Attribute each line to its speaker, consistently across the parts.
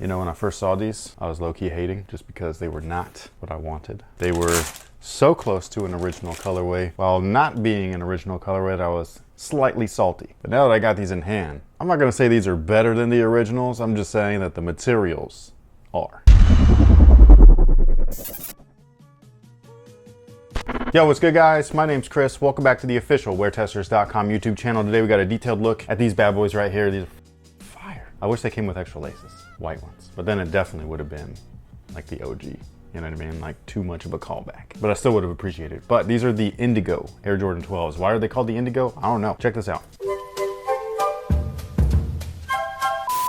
Speaker 1: You know, when I first saw these, I was low-key hating just because they were not what I wanted. They were so close to an original colorway while not being an original colorway that I was slightly salty. But now that I got these in hand, I'm not gonna say these are better than the originals. I'm just saying that the materials are. Yo, what's good guys? My name's Chris. Welcome back to the official WearTesters.com YouTube channel. Today we got a detailed look at these bad boys right here. These are fire. I wish they came with extra laces, white ones. But then it definitely would have been like the OG. You know what I mean? Like too much of a callback. But I still would have appreciated it. But these are the Indigo Air Jordan 12s. Why are they called the Indigo? I don't know. Check this out.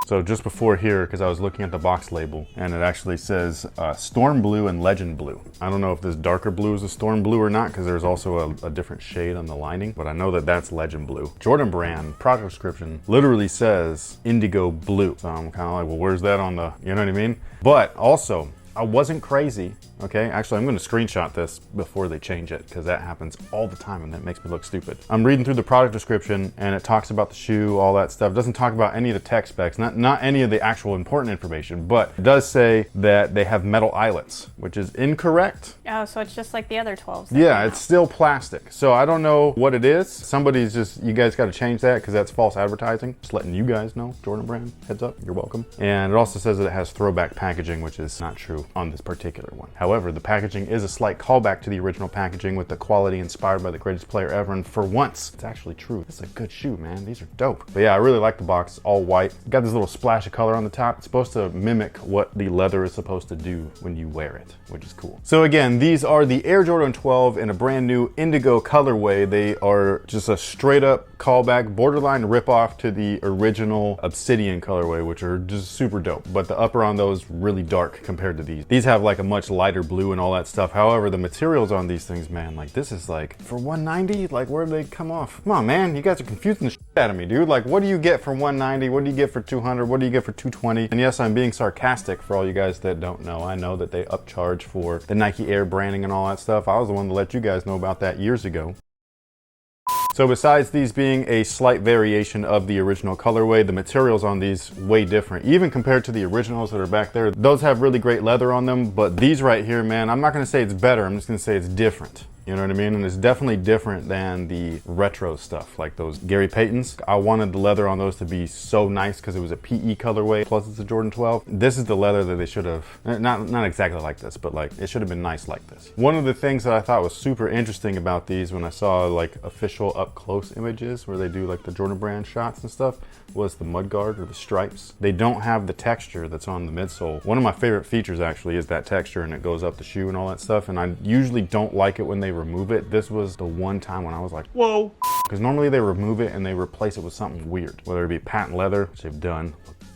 Speaker 1: So just before here, because I was looking at the box label, and it actually says Storm Blue and Legend Blue. I don't know if this darker blue is a Storm Blue or not, because there's also a different shade on the lining, but I know that that's Legend Blue. Jordan brand product description literally says Indigo Blue. So I'm kind of like, well, where's that on the, you know what I mean? But also, I wasn't crazy, okay? Actually, I'm gonna screenshot this before they change it because that happens all the time and that makes me look stupid. I'm reading through the product description and it talks about the shoe, all that stuff. It doesn't talk about any of the tech specs, not any of the actual important information, but it does say that they have metal eyelets, which is incorrect.
Speaker 2: Oh, so it's just like the other 12s.
Speaker 1: Yeah, it's still plastic. So I don't know what it is. Somebody's just, you guys gotta change that because that's false advertising. Just letting you guys know, Jordan brand, heads up, you're welcome. And it also says that it has throwback packaging, which is not true on this particular one. However, the packaging is a slight callback to the original packaging with the quality inspired by the greatest player ever, and for once, it's actually true. This is a good shoe, man. These are dope. But yeah, I really like the box. It's all white. Got this little splash of color on the top. It's supposed to mimic what the leather is supposed to do when you wear it, which is cool. So again, these are the Air Jordan 12 in a brand new Indigo colorway. They are just a straight up callback, borderline ripoff to the original Obsidian colorway, which are just super dope. But the upper on those really dark compared to these. These have like a much lighter blue and all that stuff. However, the materials on these things, man, like this is like for 190, like where do they come off? Come on, man, you guys are confusing the shit out of me, dude. Like what do you get for 190? What do you get for 200? What do you get for 220? And yes, I'm being sarcastic for all you guys that don't know. I know that they upcharge for the Nike Air branding and all that stuff. I was the one to let you guys know about that years ago. So besides these being a slight variation of the original colorway, the materials on these way different. Even compared to the originals that are back there, those have really great leather on them, but these right here, man, I'm not gonna say it's better, I'm just gonna say it's different. You know what I mean? And it's definitely different than the retro stuff, like those Gary Paytons. I wanted the leather on those to be so nice because it was a PE colorway, plus it's a Jordan 12. This is the leather that they should have, not exactly like this, but like it should have been nice like this. One of the things that I thought was super interesting about these when I saw like official up close images where they do like the Jordan brand shots and stuff was the mudguard or the stripes. They don't have the texture that's on the midsole. One of my favorite features actually is that texture, and it goes up the shoe and all that stuff, and I usually don't like it when they remove it. This was the one time when I was like, whoa, because normally they remove it and they replace it with something weird, whether it be patent leather, which they've done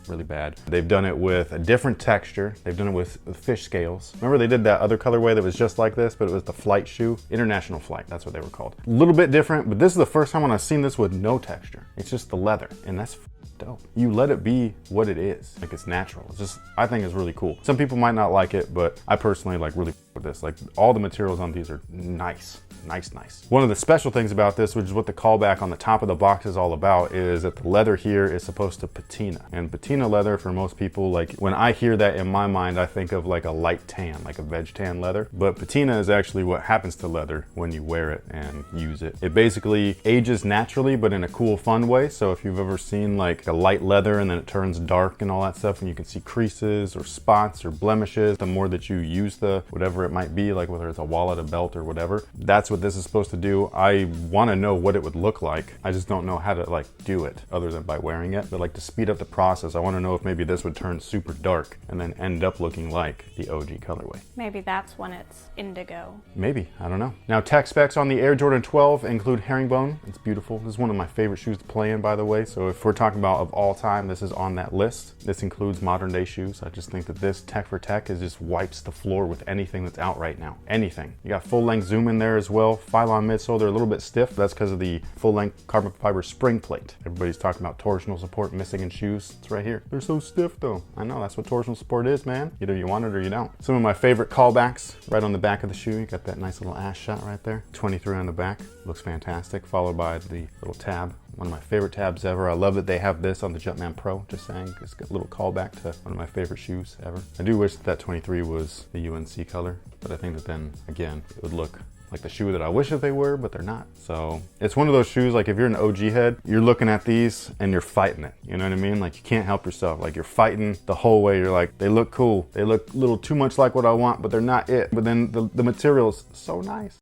Speaker 1: really bad. They've done it with a different texture. They've done it with fish scales. Remember they did that other colorway that was just like this, but it was the flight shoe? International Flight, that's what they were called. A little bit different, but this is the first time when I've seen this with no texture. It's just the leather, and that's dope. You let it be what it is. Like it's natural. It's just, I think it's really cool. Some people might not like it, but I personally like really with this. Like all the materials on these are nice. Nice. One of the special things about this, which is what the callback on the top of the box is all about, is that the leather here is supposed to patina. And patina leather, for most people, like when I hear that in my mind, I think of like a light tan, like a veg tan leather. But patina is actually what happens to leather when you wear it and use it. It basically ages naturally, but in a cool, fun way. So if you've ever seen like a light leather and then it turns dark and all that stuff, and you can see creases or spots or blemishes, the more that you use the, whatever it might be, like whether it's a wallet, a belt, or whatever, that's what this is supposed to do. I want to know what it would look like. I just don't know how to like do it other than by wearing it. But like to speed up the process, I want to know if maybe this would turn super dark and then end up looking like the OG colorway.
Speaker 2: Maybe that's when it's indigo.
Speaker 1: Maybe, I don't know. Now tech specs on the Air Jordan 12 include herringbone. It's beautiful. This is one of my favorite shoes to play in, by the way. So if we're talking about of all time, this is on that list. This includes modern day shoes. I just think that this tech for tech is just wipes the floor with anything that's out right now. Anything. You got full length zoom in there as well. Phylon midsole, they're a little bit stiff. That's because of the full length carbon fiber spring plate. Everybody's talking about torsional support missing in shoes. It's right here. They're so stiff though. I know, that's what torsional support is, man. Either you want it or you don't. Some of my favorite callbacks right on the back of the shoe. You got that nice little ass shot right there. 23 on the back. Looks fantastic. Followed by the little tab One of my favorite tabs ever. I love that they have this on the Jumpman Pro, just saying. It's a little callback to one of my favorite shoes ever. I do wish that 23 was the UNC color, but I think that then, again, it would look like the shoe that I wish that they were, but they're not. So it's one of those shoes, like if you're an OG head, you're looking at these and you're fighting it. You know what I mean? Like you can't help yourself. Like you're fighting the whole way. You're like, they look cool. They look a little too much like what I want, but they're not it. But then the material's so nice.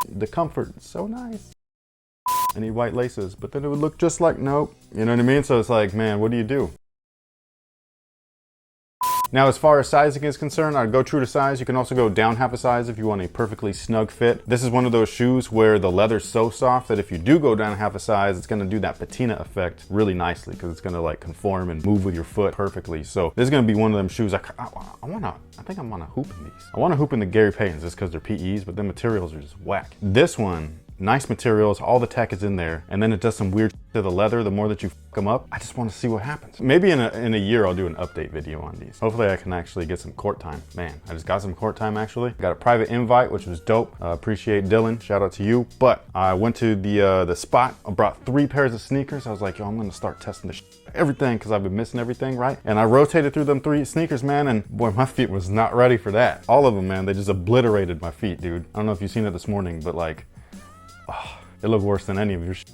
Speaker 1: The comfort, so nice. I need white laces, but then it would look just like, nope. You know what I mean? So it's like, man, what do you do? Now, as far as sizing is concerned, I'd go true to size. You can also go down half a size if you want a perfectly snug fit. This is one of those shoes where the leather's so soft that if you do go down half a size, it's gonna do that patina effect really nicely because it's gonna like conform and move with your foot perfectly. So this is gonna be one of them shoes. I think I'm gonna hoop in these. I wanna hoop in the Gary Paytons just because they're PEs, but the materials are just whack. This one, nice materials, all the tech is in there, and then it does some weird to the leather the more that you fuck them up. I just want to see what happens. Maybe in a year I'll do an update video on these. Hopefully I can actually get some court time. Man, I just got some court time actually. Got a private invite, which was dope. Appreciate Dylan, shout out to you. But I went to the spot, I brought 3 pairs of sneakers. I was like, yo, I'm gonna start testing everything because I've been missing everything, right? And I rotated through them 3 sneakers, man, and boy, my feet was not ready for that. All of them, man, they just obliterated my feet, dude. I don't know if you've seen it this morning, but like, oh, it looked worse than any of your shit.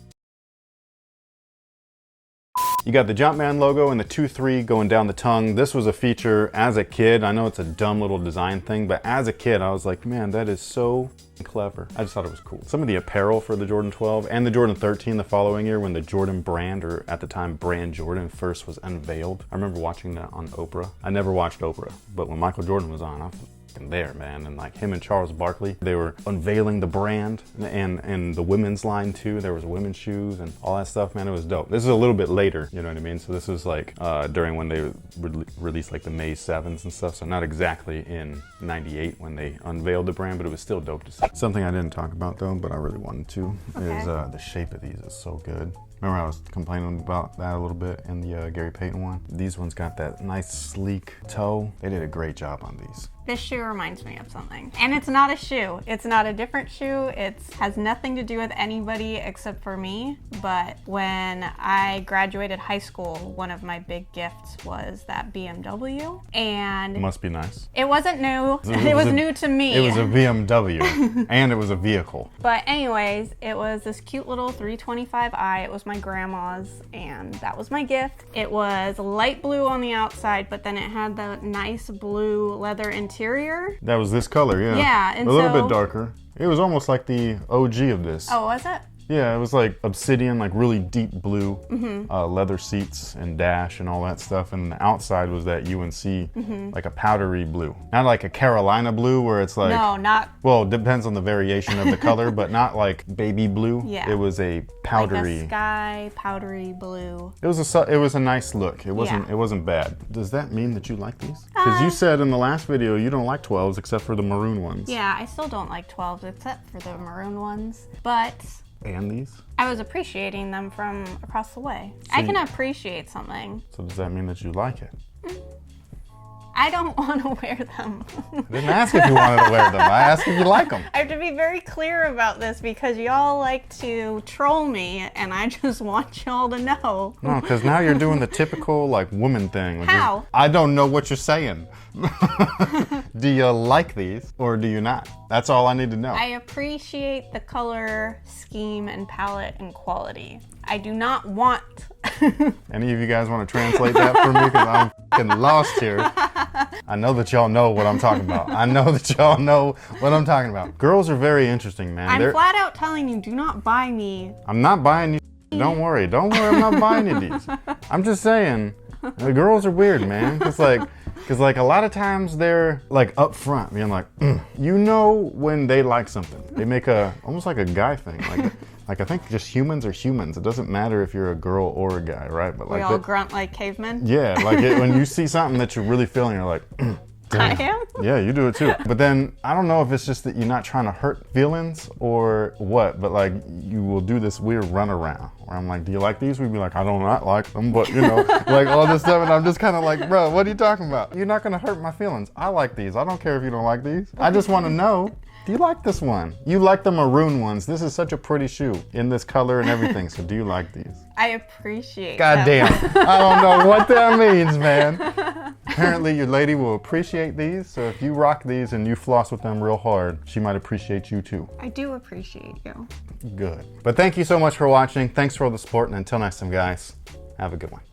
Speaker 1: You got the Jumpman logo and the 2-3 going down the tongue. This was a feature as a kid. I know it's a dumb little design thing, but as a kid, I was like, man, that is so clever. I just thought it was cool. Some of the apparel for the Jordan 12 and the Jordan 13 the following year when the Jordan brand, or at the time brand Jordan, first was unveiled. I remember watching that on Oprah. I never watched Oprah, but when Michael Jordan was on, I was there, man. And like him and Charles Barkley, they were unveiling the brand and the women's line too. There was women's shoes and all that stuff, man. It was dope. This is a little bit later, you know what I mean? So this was like during when they released like the May 7s and stuff. So not exactly in 98 when they unveiled the brand, but it was still dope to see. Something I didn't talk about though, but I really wanted to, is the shape of these is so good. Remember I was complaining about that a little bit in the Gary Payton one? These ones got that nice sleek toe. They did a great job on these.
Speaker 2: This shoe reminds me of something. And it's not a shoe. It's not a different shoe. It has nothing to do with anybody except for me. But when I graduated high school, one of my big gifts was that BMW. And
Speaker 1: Must be nice.
Speaker 2: it wasn't new. It was new to me.
Speaker 1: It was a BMW and it was a vehicle.
Speaker 2: But anyways, it was this cute little 325i. It was my grandma's and that was my gift. It was light blue on the outside, but then it had the nice blue leather interior.
Speaker 1: That was this color, yeah.
Speaker 2: Yeah, and
Speaker 1: a little bit darker. It was almost like the OG of this.
Speaker 2: Oh, was it?
Speaker 1: Yeah, it was like obsidian, like really deep blue, leather seats and dash and all that stuff. And the outside was that UNC, like a powdery blue. Not like a Carolina blue where it's like...
Speaker 2: No, not...
Speaker 1: Well, it depends on the variation of the color, but not like baby blue.
Speaker 2: Yeah.
Speaker 1: It was a powdery...
Speaker 2: Like a sky powdery blue.
Speaker 1: It was a nice look. It wasn't bad. Does that mean that you like these? Because you said in the last video you don't like 12s except for the maroon ones.
Speaker 2: Yeah, I still don't like 12s except for the maroon ones. But...
Speaker 1: And these?
Speaker 2: I was appreciating them from across the way.
Speaker 1: So
Speaker 2: I can appreciate something.
Speaker 1: So does that mean that you like it?
Speaker 2: I don't want to wear them.
Speaker 1: I didn't ask if you wanted to wear them. I asked if you like them.
Speaker 2: I have to be very clear about this because y'all like to troll me and I just want y'all to know.
Speaker 1: No, because now you're doing the typical like woman thing.
Speaker 2: How?
Speaker 1: I don't know what you're saying. Do you like these or do you not? That's all I need to know.
Speaker 2: I appreciate the color scheme and palette and quality. I do not want...
Speaker 1: Any of you guys want to translate that for me? Because I'm fucking lost here. I know that y'all know what I'm talking about. I know that y'all know what I'm talking about. Girls are very interesting, man.
Speaker 2: I'm flat out telling you, do not buy me.
Speaker 1: I'm not buying you. Don't worry. Don't worry, I'm not buying you these. I'm just saying, the girls are weird, man. Because like a lot of times they're like up front, being like, you know when they like something. They make almost like a guy thing. Like I think just humans are humans. It doesn't matter if you're a girl or a guy, right? But like
Speaker 2: we all grunt like cavemen?
Speaker 1: Yeah, like when you see something that you're really feeling, you're like, damn.
Speaker 2: I am?
Speaker 1: Yeah, you do it too. But then, I don't know if it's just that you're not trying to hurt feelings or what, but like you will do this weird runaround where I'm like, do you like these? We'd be like, I do not like them, but you know, like all this stuff. And I'm just kind of like, bro, what are you talking about? You're not going to hurt my feelings. I like these. I don't care if you don't like these. I just want to know Do you like this one? You like the maroon ones. This is such a pretty shoe in this color and everything. So do you like these?
Speaker 2: I appreciate
Speaker 1: God
Speaker 2: them.
Speaker 1: damn. I don't know what that means, man. Apparently your lady will appreciate these. So if you rock these and you floss with them real hard, she might appreciate you too.
Speaker 2: I do appreciate you.
Speaker 1: Good. But thank you so much for watching. Thanks for all the support. And until next time, guys, have a good one.